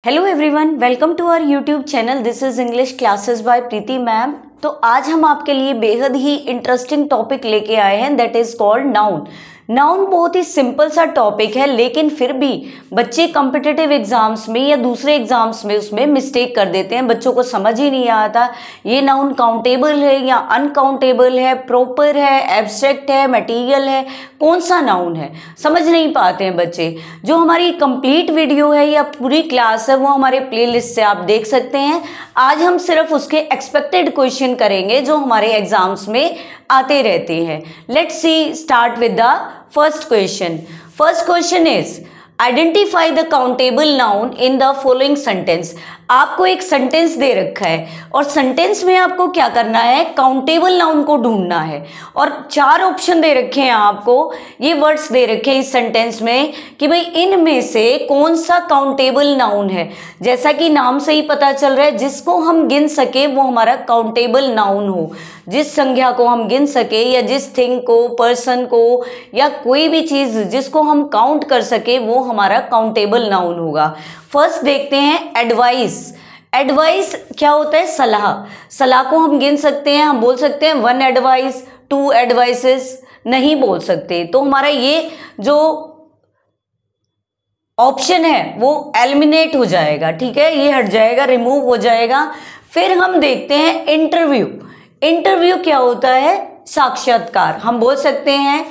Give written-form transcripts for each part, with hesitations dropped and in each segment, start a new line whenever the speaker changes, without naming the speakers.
Hello everyone, welcome to our YouTube channel. This is English classes by Preeti ma'am. तो आज हम आपके लिए बेहद ही इंटरेस्टिंग टॉपिक लेके आए हैं, that is called noun. Noun बहुत ही सिंपल सा टॉपिक है, लेकिन फिर भी बच्चे कॉम्पिटिटिव एग्जाम्स में या दूसरे एग्जाम्स में उसमें मिस्टेक कर देते हैं। बच्चों को समझ ही नहीं आता ये नाउन काउंटेबल है या अनकाउंटेबल है, प्रॉपर है, एब्स्ट्रैक्ट है, मटेरियल है, कौन सा नाउन है, समझ नहीं पाते हैं बच्चे। जो हमारी कंप्लीट वीडियो है या पूरी क्लास है वो हमारे प्लेलिस्ट से आप देख सकते हैं। आज हम सिर्फ उसके एक्सपेक्टेड क्वेश्चन करेंगे जो हमारे एग्जाम्स में आते रहते हैं। Let's C start with the first question. First question is identify the countable noun in the following sentence. आपको एक सेंटेंस दे रखा है और सेंटेंस में आपको क्या करना है, काउंटेबल नाउन को ढूंढना है। और चार ऑप्शन दे रखे हैं आपको, ये वर्ड्स दे रखे हैं इस सेंटेंस में कि भाई इनमें से कौन सा काउंटेबल नाउन है। जैसा कि नाम से ही पता चल रहा है, जिसको हम गिन सके वो हमारा काउंटेबल नाउन हो। जिस संख्या को हम गिन सके या जिस थिंग को, पर्सन को या कोई भी चीज जिसको हम काउंट कर सके वो हमारा काउंटेबल नाउन होगा। फर्स्ट देखते हैं एडवाइस। एडवाइस क्या होता है, सलाह। सलाह को हम गिन सकते हैं, हम बोल सकते हैं 1 एडवाइस, 2 एडवाइसेस, नहीं बोल सकते। तो हमारा ये जो ऑप्शन है वो एलिमिनेट हो जाएगा, ठीक है, ये हट जाएगा, रिमूव हो जाएगा। फिर हम देखते हैं इंटरव्यू। इंटरव्यू क्या होता है, साक्षात्कार। हम बोल सकते हैं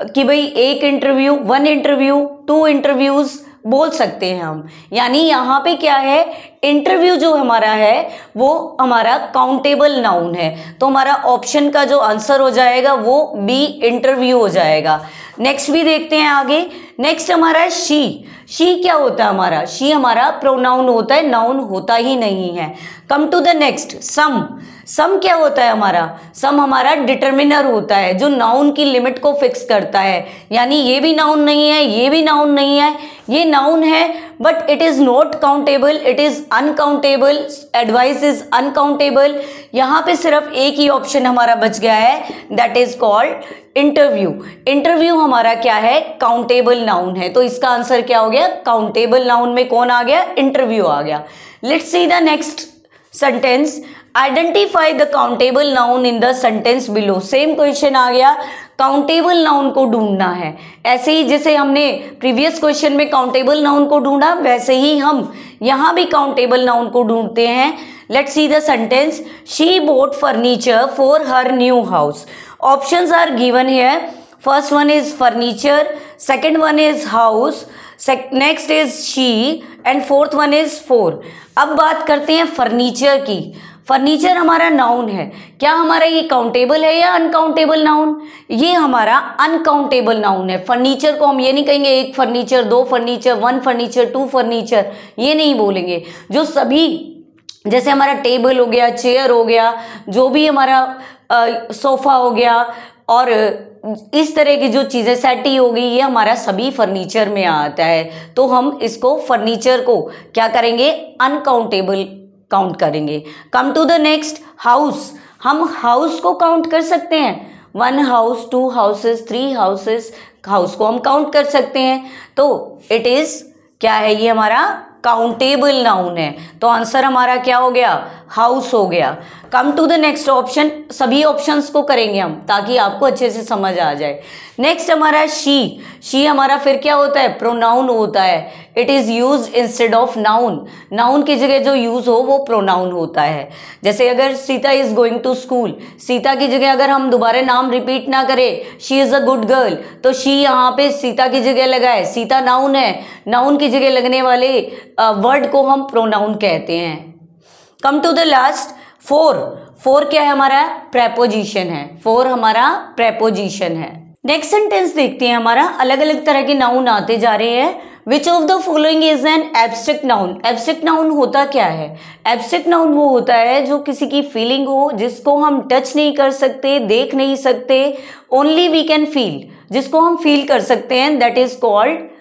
कि भाई एक इंटरव्यू, 1 इंटरव्यू, 2 इंटरव्यूज बोल सकते हैं हम। यानी यहाँ पे क्या है, इंटरव्यू जो हमारा है वो हमारा काउंटेबल नाउन है। तो हमारा ऑप्शन का जो आंसर हो जाएगा वो बी इंटरव्यू हो जाएगा। नेक्स्ट भी देखते हैं आगे। नेक्स्ट हमारा शी। शी क्या होता है हमारा, शी हमारा प्रोनाउन होता है, नाउन होता ही नहीं है। Come to the next sum. Sum क्या होता है हमारा, सम हमारा डिटर्मिनर होता है जो नाउन की लिमिट को फिक्स करता है। यानी ये भी नाउन नहीं है, ये भी नाउन नहीं है, ये नाउन है but it is not countable, it is uncountable. Advice is uncountable. यहाँ पे सिर्फ एक ही ऑप्शन हमारा बच गया है, that is called interview. Interview हमारा क्या है, काउंटेबल नाउन है। तो इसका आंसर क्या हो गया, काउंटेबल नाउन में कौन आ गया, इंटरव्यू आ गया। Let's see the next sentence. Identify the countable noun in the sentence below. Same question आ गया, काउंटेबल नाउन को ढूंढना है। ऐसे ही जैसे हमने प्रीवियस क्वेश्चन में काउंटेबल नाउन को ढूंढा, वैसे ही हम यहाँ भी काउंटेबल नाउन को ढूंढते हैं। Let's see the sentence. She bought furniture for her new house. Options are given here. First one is furniture, second one is house, next is she and fourth one is four. अब बात करते हैं furniture की। Furniture हमारा noun है, क्या हमारा ये काउंटेबल है या अनकाउंटेबल नाउन, ये हमारा अनकाउंटेबल नाउन है। फर्नीचर को हम ये नहीं कहेंगे 1 फर्नीचर, 2 फर्नीचर, 1 फर्नीचर, 2 फर्नीचर, ये नहीं बोलेंगे। जो सभी जैसे हमारा टेबल हो गया, चेयर हो गया, जो भी हमारा सोफा हो गया और इस तरह की जो चीज़ें, सेटी हो गई, ये हमारा सभी फर्नीचर में आता है। तो हम इसको फर्नीचर को क्या करेंगे, अनकाउंटेबल काउंट करेंगे। Come to the next house. हम हाउस को काउंट कर सकते हैं, 1 हाउस, 2 हाउसेस, 3 हाउसेस, हाउस को हम काउंट कर सकते हैं। तो इट इज क्या है, ये हमारा काउंटेबल नाउन है। तो आंसर हमारा क्या हो गया, हाउस हो गया। Come to the next option. सभी ऑप्शंस को करेंगे हम ताकि आपको अच्छे से समझ आ जाए। नेक्स्ट हमारा शी। शी हमारा फिर क्या होता है, प्रोनाउन होता है। It is use instead of noun. Noun की जगह जो यूज हो वो प्रोनाउन होता है। जैसे अगर Sita is going to school, Sita की जगह अगर हम दोबारा नाम रिपीट ना करें, she is a good girl, तो शी यहाँ पे सीता की जगह लगाए। सीता नाउन है, नाउन की जगह लगने वाले वर्ड को हम प्रोनाउन कहते हैं। Come to the last four. Four क्या है हमारा, प्रेपोजिशन है। फोर हमारा प्रेपोजिशन है। नेक्स्ट सेंटेंस देखते हैं हमारा। अलग अलग तरह के नाउन आते जा रहे हैं। विच of the following is an abstract noun. Abstract noun होता क्या है, एब्स्ट्रैक्ट नाउन वो होता है जो किसी की फीलिंग हो, जिसको हम टच नहीं कर सकते, देख नहीं सकते, ओनली वी कैन फील, जिसको हम फील कर सकते हैं, that is called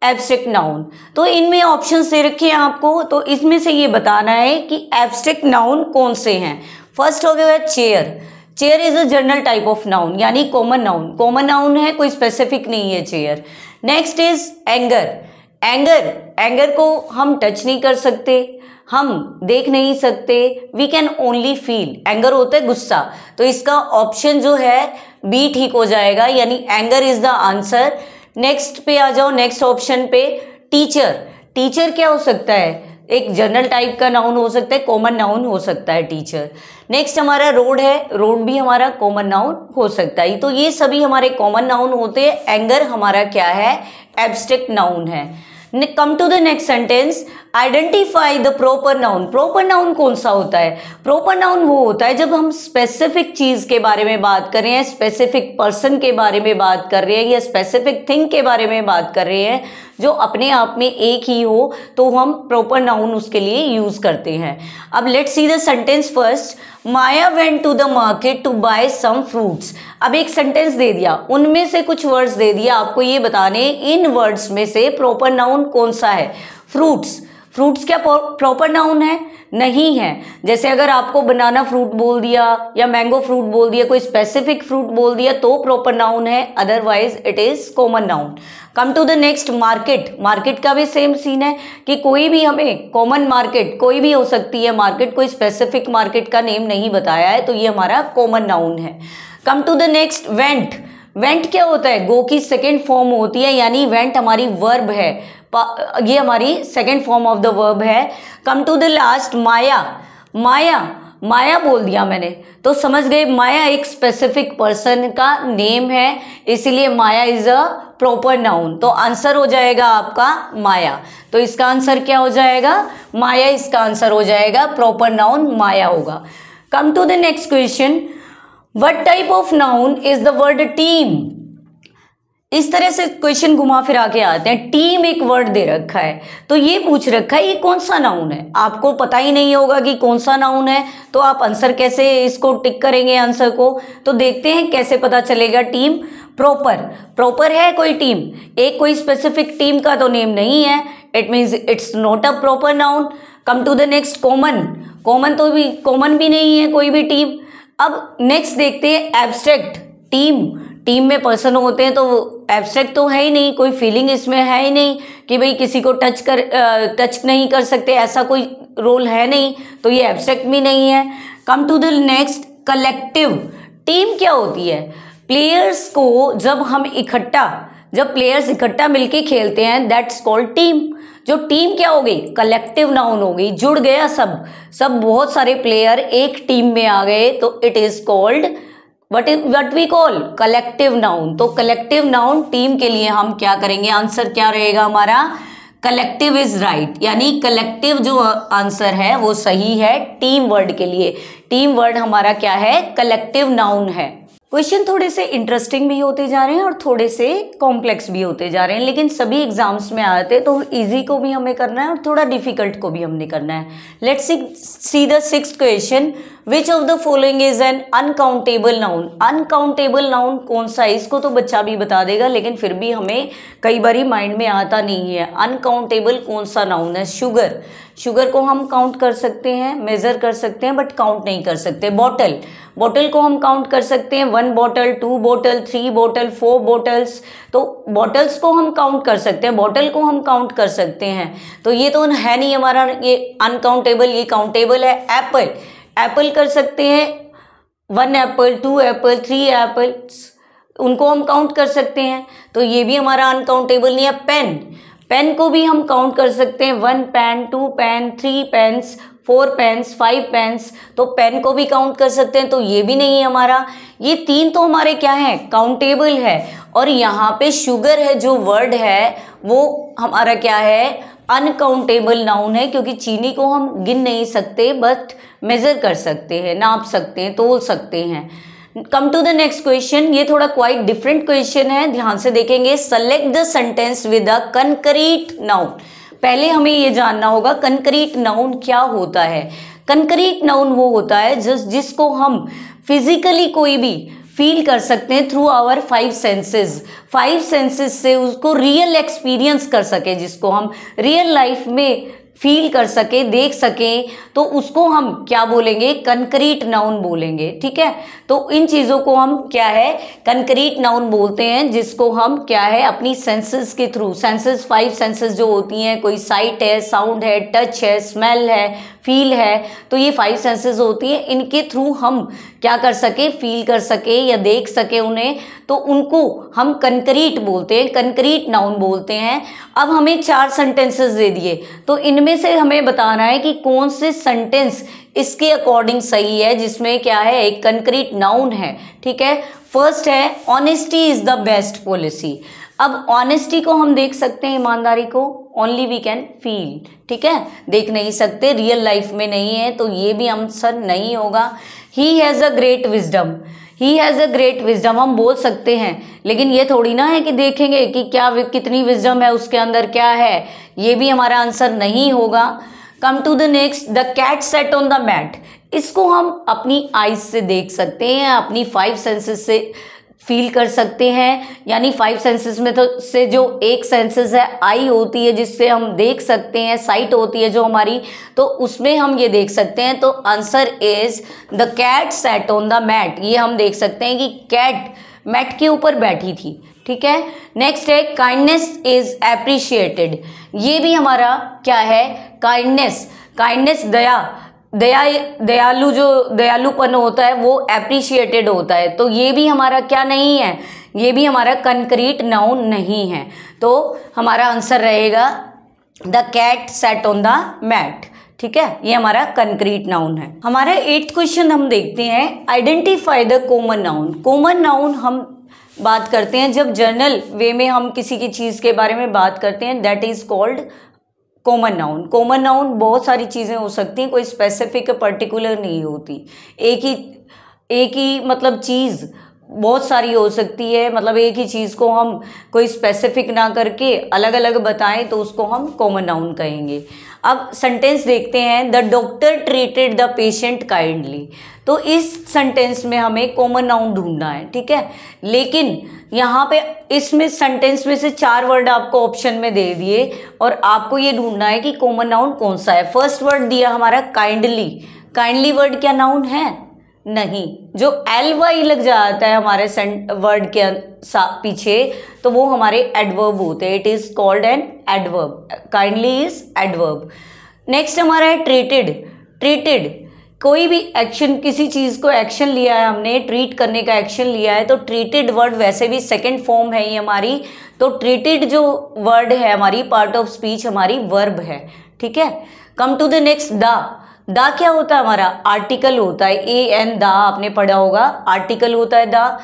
abstract noun. तो इनमें ऑप्शंस दे रखे हैं आपको, तो इसमें से ये बताना है कि एब्स्ट्रैक्ट नाउन कौन से हैं। फर्स्ट हो गया chair. Chair is a general type of noun, यानी कॉमन नाउन। कॉमन नाउन है, कोई स्पेसिफिक नहीं है chair. Next is anger. Anger, anger को हम टच नहीं कर सकते, हम देख नहीं सकते, we can only feel. Anger होता है गुस्सा, तो इसका ऑप्शन जो है बी ठीक हो जाएगा, यानी anger is the answer. Next पे आ जाओ, नेक्स्ट ऑप्शन पे टीचर। टीचर क्या हो सकता है? एक जनरल टाइप का नाउन हो सकता है, कॉमन नाउन हो सकता है टीचर। नेक्स्ट हमारा रोड है, रोड भी हमारा कॉमन नाउन हो सकता है। तो ये सभी हमारे कॉमन नाउन होते हैं। एंगर हमारा क्या है? एब्स्ट्रैक्ट नाउन है। Come to the next sentence, identify the proper noun. Proper noun कौन सा होता है? प्रॉपर नाउन वो होता है जब हम स्पेसिफिक चीज के बारे में बात कर रहे हैं, स्पेसिफिक पर्सन के बारे में बात कर रहे हैं, या स्पेसिफिक थिंग के बारे में बात कर रहे हैं जो अपने आप में एक ही हो, तो हम प्रॉपर नाउन उसके लिए यूज करते हैं। अब let's see the sentence first. Maya went to the market to buy some fruits. अब एक सेंटेंस दे दिया, उनमें से कुछ वर्ड्स दे दिया, आपको ये बताने इन वर्ड्स में से प्रॉपर नाउन कौन सा है। फ्रूट्स, फ्रूट्स क्या प्रॉपर नाउन है? नहीं है। जैसे अगर आपको बनाना फ्रूट बोल दिया या मैंगो फ्रूट बोल दिया, कोई स्पेसिफिक फ्रूट बोल दिया तो प्रॉपर नाउन है, otherwise it is common noun. Come to the next, market. Market का भी सेम सीन है कि कोई भी हमें कॉमन मार्केट कोई भी हो सकती है मार्केट, कोई स्पेसिफिक मार्केट का नेम नहीं बताया है, तो ये हमारा कॉमन नाउन है। Come to the next, went. Went क्या होता है? गो की सेकेंड फॉर्म होती है, यानी वेंट हमारी वर्ब है, ये हमारी second form of the verb है। कम टू द लास्ट, माया। माया, माया बोल दिया मैंने तो समझ गए माया एक स्पेसिफिक पर्सन का नेम है, इसीलिए माया इज अ प्रॉपर नाउन। तो आंसर हो जाएगा आपका माया। तो इसका आंसर क्या हो जाएगा? माया इसका आंसर हो जाएगा, प्रॉपर नाउन माया होगा। Come to the next question, what type of noun is the word team. इस तरह से क्वेश्चन घुमा फिरा के आते हैं। टीम एक वर्ड दे रखा है, तो ये पूछ रखा है ये कौन सा नाउन है। आपको पता ही नहीं होगा कि कौन सा नाउन है, तो आप आंसर कैसे इसको टिक करेंगे आंसर को? तो देखते हैं कैसे पता चलेगा। टीम प्रॉपर, प्रॉपर है कोई टीम, एक कोई स्पेसिफिक टीम का तो नेम नहीं है, it means it's not a proper noun. Come to the next, common. Common तो भी कॉमन भी नहीं है कोई भी टीम। अब नेक्स्ट देखते हैं एब्स्ट्रैक्ट। टीम, टीम में पर्सन होते हैं तो एब्स्ट्रैक्ट तो है ही नहीं, कोई फीलिंग इसमें है ही नहीं कि भाई किसी को टच नहीं कर सकते, ऐसा कोई रोल है नहीं, तो ये एब्स्ट्रैक्ट भी नहीं है। Come to the next, collective. Team क्या होती है? प्लेयर्स को जब प्लेयर्स इकट्ठा मिलके खेलते हैं, दैट्स कॉल्ड टीम। जो टीम क्या हो गई? कलेक्टिव नाउन हो गई, जुड़ गया सब बहुत सारे प्लेयर एक टीम में आ गए, तो it is called what we call collective noun. तो कलेक्टिव नाउन टीम के लिए हम क्या करेंगे? आंसर क्या रहेगा हमारा? कलेक्टिव इज राइट, यानी कलेक्टिव जो आंसर है वो सही है टीम वर्ड के लिए। टीम वर्ड हमारा क्या है? कलेक्टिव नाउन है। क्वेश्चन थोड़े से इंटरेस्टिंग भी होते जा रहे हैं और थोड़े से कॉम्प्लेक्स भी होते जा रहे हैं, लेकिन सभी एग्जाम्स में आते हैं, तो इजी को भी हमें करना है और थोड़ा डिफिकल्ट को भी हमने करना है। Let's see the sixth question, which of the following is an uncountable noun. Uncountable noun कौन सा है? इसको तो बच्चा भी बता देगा, लेकिन फिर भी हमें कई बारी माइंड में आता नहीं है। अनकाउंटेबल कौन सा नाउन है? शुगर। शुगर को हम काउंट कर सकते हैं, मेजर कर सकते हैं, बट काउंट नहीं कर सकते। बॉटल, बॉटल को हम काउंट कर सकते हैं, 1 बॉटल, 2 बॉटल, 3 बॉटल, 4 बॉटल्स, तो बॉटल्स को हम काउंट कर सकते हैं, बॉटल को हम काउंट कर सकते हैं। तो ये तो है नहीं हमारा ये अनकाउंटेबल, ये काउंटेबल है। एप्पल, एप्पल कर सकते हैं, 1 एप्पल, 2 एप्पल, 3 एप्पल्स, उनको हम काउंट कर सकते हैं, तो ये भी हमारा अनकाउंटेबल नहीं है। पेन, पेन को भी हम काउंट कर सकते हैं, 1 pen, 2 pen, 3 pens, 4 pens, 5 pens, तो पेन को भी काउंट कर सकते हैं, तो ये भी नहीं है हमारा। ये 3 तो हमारे क्या है? काउंटेबल है। और यहाँ पे शुगर है जो वर्ड है वो हमारा क्या है? अनकाउंटेबल नाउन है, क्योंकि चीनी को हम गिन नहीं सकते, बट मेजर कर सकते हैं, नाप सकते हैं, तोल सकते हैं। Come to the next question, ये थोड़ा क्वाइट डिफरेंट क्वेश्चन है, ध्यान से देखेंगे। Select the sentence with a concrete noun. पहले हमें ये जानना होगा कंक्रीट नाउन क्या होता है। कंक्रीट नाउन वो होता है जिसको हम फिजिकली कोई भी फील कर सकते हैं थ्रू आवर 5 सेंसेस। 5 सेंसेस से उसको रियल एक्सपीरियंस कर सके, जिसको हम रियल लाइफ में फील कर सके, देख सके, तो उसको हम क्या बोलेंगे, कंक्रीट नाउन बोलेंगे। ठीक है, तो इन चीज़ों को हम क्या है, कंक्रीट नाउन बोलते हैं, जिसको हम क्या है अपनी सेंसेस के थ्रू, सेंसेस 5 सेंसेस जो होती हैं, कोई साइट है, साउंड है, टच है, स्मेल है, फील है, तो ये 5 सेंसेस होती हैं, इनके थ्रू हम क्या कर सके, फील कर सके या देख सके उन्हें, तो उनको हम कंक्रीट बोलते हैं, कंक्रीट नाउन बोलते हैं। अब हमें 4 सेंटेंसेस दे दिए, तो इनमें से हमें बताना है कि कौन से सेंटेंस इसके अकॉर्डिंग सही है, जिसमें क्या है एक कंक्रीट नाउन है। ठीक है, फर्स्ट है honesty is the best policy. अब ऑनेस्टी को हम देख सकते हैं, ईमानदारी को ओनली वी कैन फील। ठीक है, देख नहीं सकते, रियल लाइफ में नहीं है, तो ये भी आंसर नहीं होगा। He has a great wisdom, he has a great wisdom हम बोल सकते हैं, लेकिन ये थोड़ी ना है कि देखेंगे कि क्या कितनी विजडम है उसके अंदर, क्या है, ये भी हमारा आंसर नहीं होगा। Come to the next, the cat set on the mat. इसको हम अपनी आईज से देख सकते हैं, अपनी 5 सेंसेस से फील कर सकते हैं, यानी 5 सेंसेस में तो से जो एक सेंसेस है आई होती है, जिससे हम देख सकते हैं, साइट होती है जो हमारी, तो उसमें हम ये देख सकते हैं। तो answer is the cat sat on the mat. ये हम देख सकते हैं कि कैट मैट के ऊपर बैठी थी। ठीक है, नेक्स्ट है काइंडनेस इज एप्रिशिएटेड। ये भी हमारा क्या है, काइंडनेस, काइंडनेस दयालु, जो दयालुपन होता है वो एप्रिशिएटेड होता है, तो ये भी हमारा क्या नहीं है, ये भी हमारा कंक्रीट नाउन नहीं है। तो हमारा आंसर रहेगा the cat sat on the mat. ठीक है, ये हमारा कंक्रीट नाउन है। हमारा 8th क्वेश्चन हम देखते हैं, identify the common noun. Common noun हम बात करते हैं जब जर्नल वे में हम किसी की चीज़ के बारे में बात करते हैं, that is called common noun. Common noun बहुत सारी चीज़ें हो सकती हैं, कोई स्पेसिफिक पर्टिकुलर नहीं होती। एक ही मतलब चीज़ बहुत सारी हो सकती है, मतलब एक ही चीज़ को हम कोई स्पेसिफिक ना करके अलग अलग बताएं तो उसको हम कॉमन नाउन कहेंगे। अब सेंटेंस देखते हैं, the doctor treated the patient kindly. तो इस सेंटेंस में हमें कॉमन नाउन ढूंढना है। ठीक है, लेकिन यहाँ पे इसमें सेंटेंस में से 4 वर्ड आपको ऑप्शन में दे दिए और आपको ये ढूंढना है कि कॉमन नाउन कौन सा है। फर्स्ट वर्ड दिया हमारा काइंडली। काइंडली वर्ड क्या नाउन है? नहीं। जो ly लग जाता है हमारे वर्ड के पीछे तो वो हमारे एडवर्ब होते हैं। It is called an adverb. Kindly is adverb. Next हमारा है ट्रीटेड। ट्रीटेड कोई भी एक्शन, किसी चीज़ को एक्शन लिया है हमने, ट्रीट करने का एक्शन लिया है, तो ट्रीटेड वर्ड वैसे भी सेकंड फॉर्म है ये हमारी। तो ट्रीटेड जो वर्ड है हमारी पार्ट ऑफ स्पीच हमारी वर्ब है। ठीक है, come to the next the क्या होता है हमारा? आर्टिकल होता है। an द आपने पढ़ा होगा, आर्टिकल होता है द।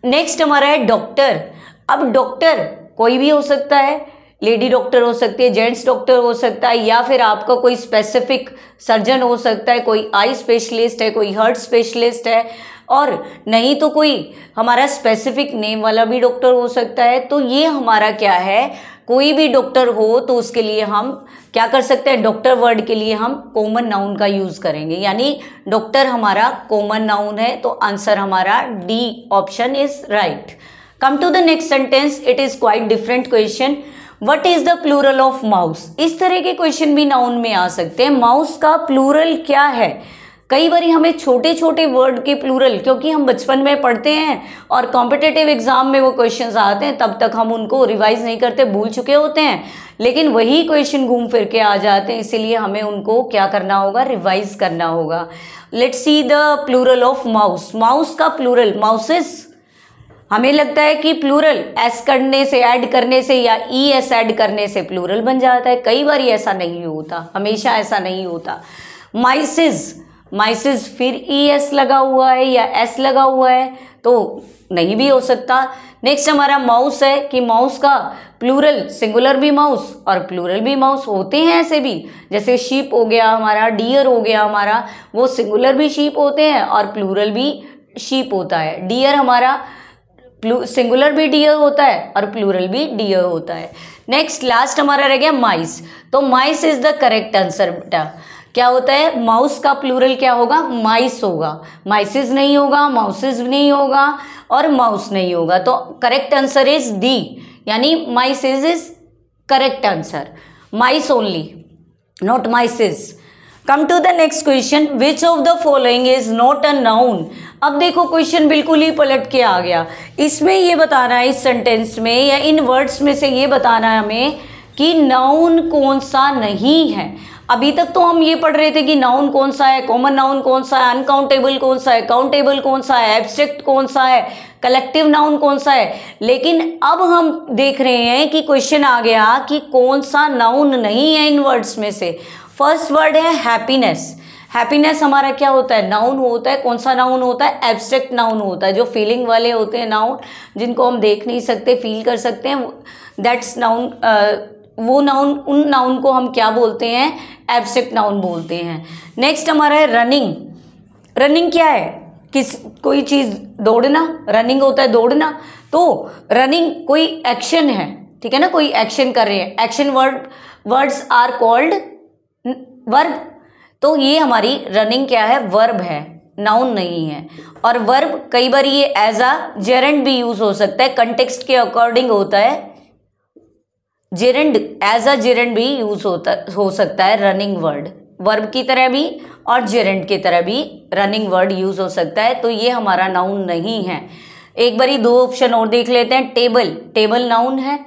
नेक्स्ट हमारा है डॉक्टर। अब डॉक्टर कोई भी हो सकता है, लेडी डॉक्टर हो सकती है, जेंट्स डॉक्टर हो सकता है, या फिर आपका कोई स्पेसिफिक सर्जन हो सकता है, कोई आई स्पेशलिस्ट है, कोई हार्ट स्पेशलिस्ट है, और नहीं तो कोई हमारा स्पेसिफिक नेम वाला भी डॉक्टर हो सकता है। तो ये हमारा क्या है, कोई भी डॉक्टर हो तो उसके लिए हम क्या कर सकते हैं, डॉक्टर वर्ड के लिए हम कॉमन नाउन का यूज करेंगे, यानी डॉक्टर हमारा कॉमन नाउन है। तो आंसर हमारा D option is right. Come to the next sentence, it is quite different question. What is the plural of mouse? इस तरह के क्वेश्चन भी नाउन में आ सकते हैं। माउस का प्लूरल क्या है? कई बार हमें छोटे छोटे वर्ड के प्लूरल, क्योंकि हम बचपन में पढ़ते हैं और कॉम्पिटिटिव एग्जाम में वो क्वेश्चंस आते हैं, तब तक हम उनको रिवाइज नहीं करते, भूल चुके होते हैं, लेकिन वही क्वेश्चन घूम फिर के आ जाते हैं, इसीलिए हमें उनको क्या करना होगा, रिवाइज करना होगा। Let's see the plural of mouse. Mouse का प्लूरल माउसेस। हमें लगता है कि प्लूरल एस करने से, ऐड करने से या es ऐड करने से प्लूरल बन जाता है। कई बार ऐसा नहीं होता, हमेशा ऐसा नहीं होता। माइसिस, माइसिस फिर es लगा हुआ है या s लगा हुआ है तो नहीं भी हो सकता। नेक्स्ट हमारा माउस है कि माउस का प्लूरल, सिंगुलर भी माउस और प्लूरल भी माउस होते हैं ऐसे भी, जैसे शीप हो गया हमारा, डियर हो गया हमारा, वो सिंगुलर भी शीप होते हैं और प्लूरल भी शीप होता है। डियर हमारा सिंगुलर भी डियर होता है और प्लूरल भी डियर होता है। नेक्स्ट लास्ट हमारा रह गया माइस। तो माइस इज द करेक्ट आंसर बेटा। क्या होता है, माउस का प्लूरल क्या होगा, माइस होगा। माइसिस नहीं होगा, माउसिस नहीं होगा और माउस नहीं होगा। तो करेक्ट आंसर इज डी, यानी mice is correct answer. Mice only. not mices. Come to the next question, which of the following is not a noun. अब देखो क्वेश्चन बिल्कुल ही पलट के आ गया। इसमें ये बताना है, इस सेंटेंस में या इन वर्ड्स में से ये बताना है हमें कि नाउन कौन सा नहीं है। अभी तक तो हम ये पढ़ रहे थे कि नाउन कौन सा है, कॉमन नाउन कौन सा है, अनकाउंटेबल कौन सा है, काउंटेबल कौन सा है, एब्स्ट्रैक्ट कौन सा है, कलेक्टिव नाउन कौन सा है। लेकिन अब हम देख रहे हैं कि क्वेश्चन आ गया कि कौन सा नाउन नहीं है इन वर्ड्स में से। फर्स्ट वर्ड है हैप्पीनेस। हैप्पीनेस हमारा क्या होता है, नाउन होता है। कौन सा नाउन होता है, एब्स्ट्रैक्ट नाउन होता है, जो फीलिंग वाले होते हैं नाउन, जिनको हम देख नहीं सकते, फील कर सकते हैं, दैट्स नाउन। वो नाउन, उन नाउन को हम क्या बोलते हैं, एब्स्ट्रैक्ट नाउन बोलते हैं। नेक्स्ट हमारा है रनिंग। रनिंग क्या है, कोई चीज़ दौड़ना, रनिंग होता है दौड़ना। तो रनिंग कोई एक्शन है, ठीक है ना, कोई एक्शन कर रहे हैं। Action words are called verb. तो ये हमारी रनिंग क्या है, वर्ब है, नाउन नहीं है। और वर्ब कई बार ये एज अ जेरेंड भी यूज हो सकता है, कंटेक्स्ट के अकॉर्डिंग होता है। जेरेंड, एज अ जेरेंड भी यूज हो सकता है रनिंग वर्ड, वर्ब की तरह भी और जेरेंड की तरह भी रनिंग वर्ड यूज हो सकता है। तो ये हमारा नाउन नहीं है। एक बारी दो ऑप्शन और देख लेते हैं। टेबल, टेबल नाउन है।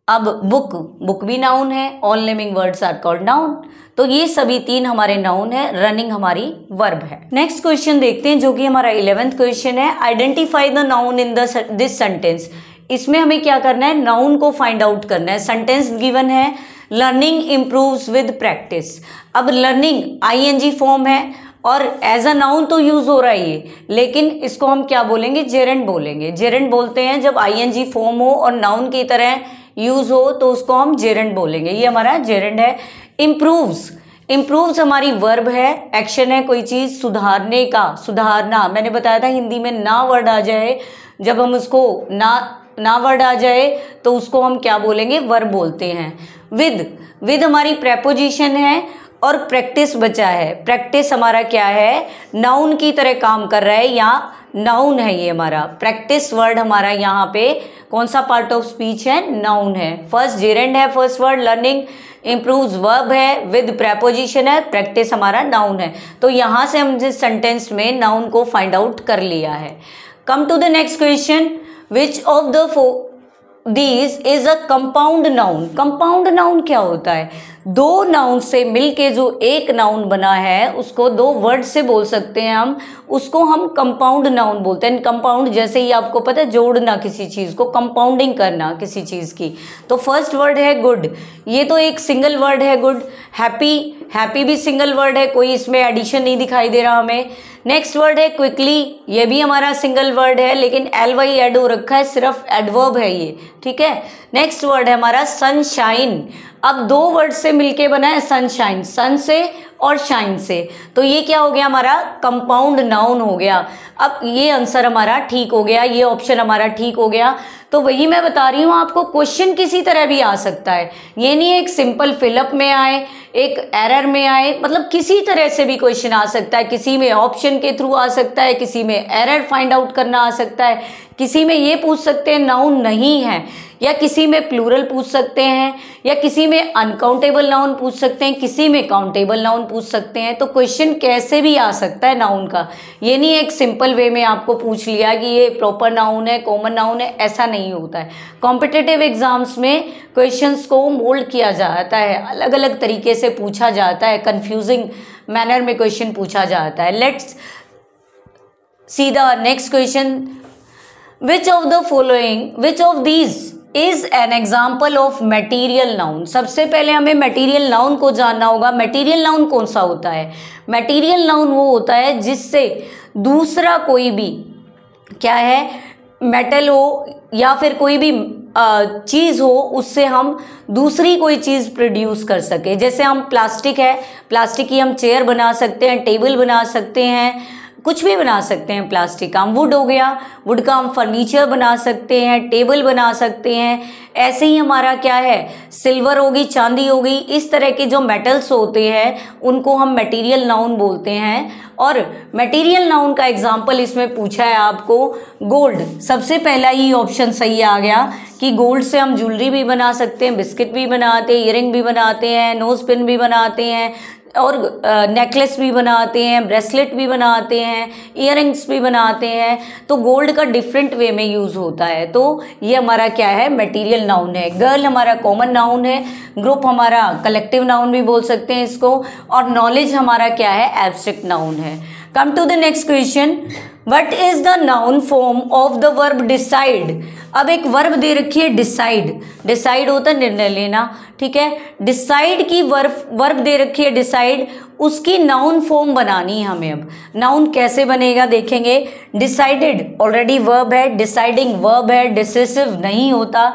अब बुक, बुक भी नाउन है। All naming words are called noun. तो ये सभी तीन हमारे नाउन है, रनिंग हमारी वर्ब है। नेक्स्ट क्वेश्चन देखते हैं जो कि हमारा 11th क्वेश्चन है। Identify the noun in this sentence. इसमें हमें क्या करना है, नाउन को फाइंड आउट करना है। सेंटेंस गिवन है, लर्निंग इम्प्रूव्स विद प्रैक्टिस। अब लर्निंग आईएनजी फॉर्म है और एज अ नाउन तो यूज हो रहा है ये, लेकिन इसको हम क्या बोलेंगे, जेरेंड बोलेंगे। जेरेंड बोलते हैं जब आईएनजी फॉर्म हो और नाउन की तरह यूज हो तो उसको हम जेरेंड बोलेंगे। ये हमारा जेरेंड है। इम्प्रूव्स, इम्प्रूव्स हमारी वर्ब है, एक्शन है, कोई चीज सुधारने का, सुधारना। मैंने बताया था हिंदी में ना वर्ड आ जाए, जब हम उसको ना वर्ड आ जाए तो उसको हम क्या बोलेंगे, वर्ब बोलते हैं। विद हमारी प्रेपोजिशन है और प्रैक्टिस बचा है। प्रैक्टिस हमारा क्या है, नाउन की तरह काम कर रहा है, या नाउन है ये हमारा। प्रैक्टिस वर्ड हमारा यहाँ पे कौन सा पार्ट ऑफ स्पीच है, नाउन है। फर्स्ट जेरेंड है, first word learning, improves verb है, विद प्रेपोजिशन है, प्रैक्टिस हमारा नाउन है। तो यहाँ से हम जिस सेंटेंस में नाउन को फाइंड आउट कर लिया है। Come to the next question, which of the this is a compound noun. Compound noun क्या होता है, दो नाउन से मिलके जो एक नाउन बना है उसको दो वर्ड से बोल सकते हैं हम, उसको हम कंपाउंड नाउन बोलते हैं। कंपाउंड जैसे ही आपको पता है, जोड़ना किसी चीज़ को, कंपाउंडिंग करना किसी चीज़ की। तो फर्स्ट वर्ड है गुड, ये तो एक सिंगल वर्ड है गुड। हैप्पी, हैप्पी भी सिंगल वर्ड है, कोई इसमें एडिशन नहीं दिखाई दे रहा हमें। नेक्स्ट वर्ड है क्विकली, ये भी हमारा सिंगल वर्ड है लेकिन ly ऐड हो रखा है, सिर्फ एडवर्ब है ये, ठीक है। नेक्स्ट वर्ड है हमारा सनशाइन। अब दो वर्ड से मिलके बना है सनशाइन, सन से और शाइन से। तो ये क्या हो गया, हमारा कंपाउंड नाउन हो गया। अब ये आंसर हमारा ठीक हो गया, ये ऑप्शन हमारा ठीक हो गया। तो वही मैं बता रही हूँ आपको, क्वेश्चन किसी तरह भी आ सकता है। ये नहीं एक सिंपल फिलअप में आए, एक एरर में आए, मतलब किसी तरह से भी क्वेश्चन आ सकता है। किसी में ऑप्शन के थ्रू आ सकता है, किसी में एरर फाइंड आउट करना आ सकता है, किसी में ये पूछ सकते हैं नाउन नहीं है, या किसी में प्लूरल पूछ सकते हैं, या किसी में अनकाउंटेबल नाउन पूछ सकते हैं, किसी में काउंटेबल नाउन पूछ सकते हैं। तो क्वेश्चन कैसे भी आ सकता है नाउन का। ये नहीं एक सिंपल वे में आपको पूछ लिया कि ये प्रॉपर नाउन है, कॉमन नाउन है, ऐसा नहीं होता है। कॉम्पिटिटिव एग्जाम्स में क्वेश्चंस को मोल्ड किया जाता है, अलग अलग तरीके से पूछा जाता है, कंफ्यूजिंग मैनर में क्वेश्चन पूछा जाता है। Let's see the next question, which of these is an example of material noun. सबसे पहले हमें मटेरियल नाउन को जानना होगा। मटेरियल नाउन कौन सा होता है, मटेरियल नाउन वो होता है जिससे दूसरा कोई भी क्या है, मेटल हो या फिर कोई भी चीज़ हो, उससे हम दूसरी कोई चीज़ प्रोड्यूस कर सके। जैसे हम प्लास्टिक है, प्लास्टिक की हम चेयर बना सकते हैं, टेबल बना सकते हैं, कुछ भी बना सकते हैं प्लास्टिक का। वुड हो गया, वुड का हम फर्नीचर बना सकते हैं, टेबल बना सकते हैं। ऐसे ही हमारा क्या है, सिल्वर होगी, चांदी होगी, इस तरह के जो मेटल्स होते हैं उनको हम मटेरियल नाउन बोलते हैं। और मटेरियल नाउन का एग्जाम्पल इसमें पूछा है आपको, गोल्ड। सबसे पहला ही ऑप्शन सही आ गया कि गोल्ड से हम ज्वेलरी भी बना सकते हैं, बिस्किट भी बनाते हैं, ईयरिंग भी बनाते हैं, नोज पिन भी बनाते हैं, और नेकलेस भी बनाते हैं, ब्रेसलेट भी बनाते हैं, ईयरिंग्स भी बनाते हैं। तो गोल्ड का डिफरेंट वे में यूज़ होता है। तो ये हमारा क्या है, मटेरियल नाउन है। गर्ल हमारा कॉमन नाउन है, ग्रुप हमारा कलेक्टिव नाउन भी बोल सकते हैं इसको, और नॉलेज हमारा क्या है, एब्स्ट्रैक्ट नाउन है। Come to the next question, what is the noun form of the verb decide. अब एक वर्ब दे रखी है डिसाइड, डिसाइड होता है निर्णय लेना, ठीक है। डिसाइड की वर्ब दे रखी है डिसाइड, उसकी नाउन फॉर्म बनानी है हमें। अब नाउन कैसे बनेगा देखेंगे। डिसाइडेड ऑलरेडी वर्ब है, डिसाइडिंग वर्ब है, डिसिसिव नहीं होता।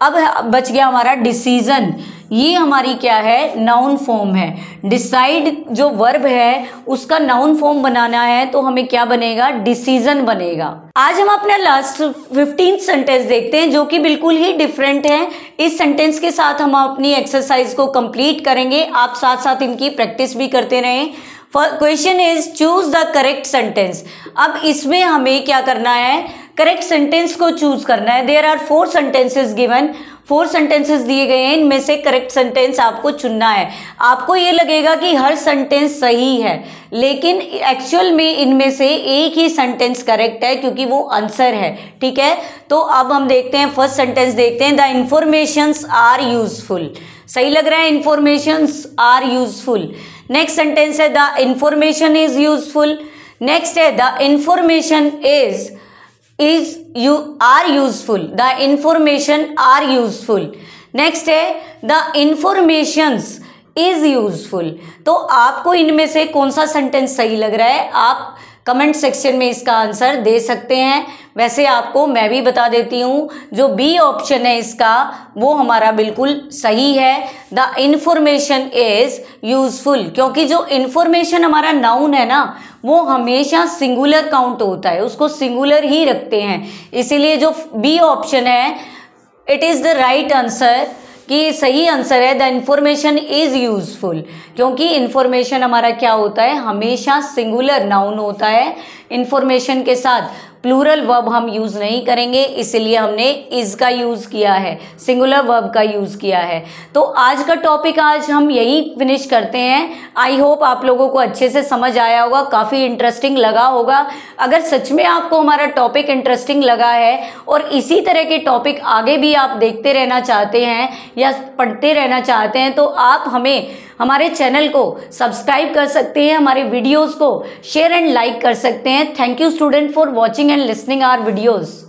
अब बच गया हमारा डिसीजन, ये हमारी क्या है, नाउन फॉर्म है। डिसाइड जो वर्ब है उसका नाउन फॉर्म बनाना है तो हमें क्या बनेगा, डिसीजन बनेगा। आज हम अपना लास्ट 15 सेंटेंस देखते हैं जो कि बिल्कुल ही डिफरेंट है। इस सेंटेंस के साथ हम अपनी एक्सरसाइज को कंप्लीट करेंगे, आप साथ साथ इनकी प्रैक्टिस भी करते रहें। Question is choose the correct sentence. अब इसमें हमें क्या करना है, करेक्ट सेंटेंस को चूज करना है। There are 4 sentences given, 4 sentences दिए गए हैं, इनमें से करेक्ट सेंटेंस आपको चुनना है। आपको ये लगेगा कि हर सेंटेंस सही है, लेकिन एक्चुअल में इनमें से एक ही सेंटेंस करेक्ट है क्योंकि वो आंसर है, ठीक है। तो अब हम देखते हैं, फर्स्ट सेंटेंस देखते हैं, द इंफॉर्मेशंस आर यूजफुल। सही लग रहा है, informations are useful. Next sentence है the information is useful. Next है the information are useful, the information are useful। Next है the informations is useful। तो आपको इनमें से कौन सा सेंटेंस सही लग रहा है, आप कमेंट सेक्शन में इसका आंसर दे सकते हैं। वैसे आपको मैं भी बता देती हूँ, जो बी ऑप्शन है इसका वो हमारा बिल्कुल सही है, द इंफॉर्मेशन इज यूजफुल। क्योंकि जो इंफॉर्मेशन हमारा नाउन है ना वो हमेशा सिंगुलर काउंट होता है, उसको सिंगुलर ही रखते हैं, इसीलिए जो बी ऑप्शन है it is the right answer, कि सही आंसर है द इंफॉर्मेशन इज यूजफुल। क्योंकि इंफॉर्मेशन हमारा क्या होता है, हमेशा सिंगुलर नाउन होता है। इंफॉर्मेशन के साथ प्लूरल वर्ब हम यूज़ नहीं करेंगे, इसलिए हमने इज का यूज़ किया है, सिंगुलर वर्ब का यूज़ किया है। तो आज का टॉपिक आज हम यही फिनिश करते हैं। आई होप आप लोगों को अच्छे से समझ आया होगा, काफ़ी इंटरेस्टिंग लगा होगा। अगर सच में आपको हमारा टॉपिक इंटरेस्टिंग लगा है और इसी तरह के टॉपिक आगे भी आप देखते रहना चाहते हैं या पढ़ते रहना चाहते हैं तो आप हमारे चैनल को सब्सक्राइब कर सकते हैं, हमारे वीडियोस को शेयर एंड लाइक कर सकते हैं। Thank you student for watching and listening our videos.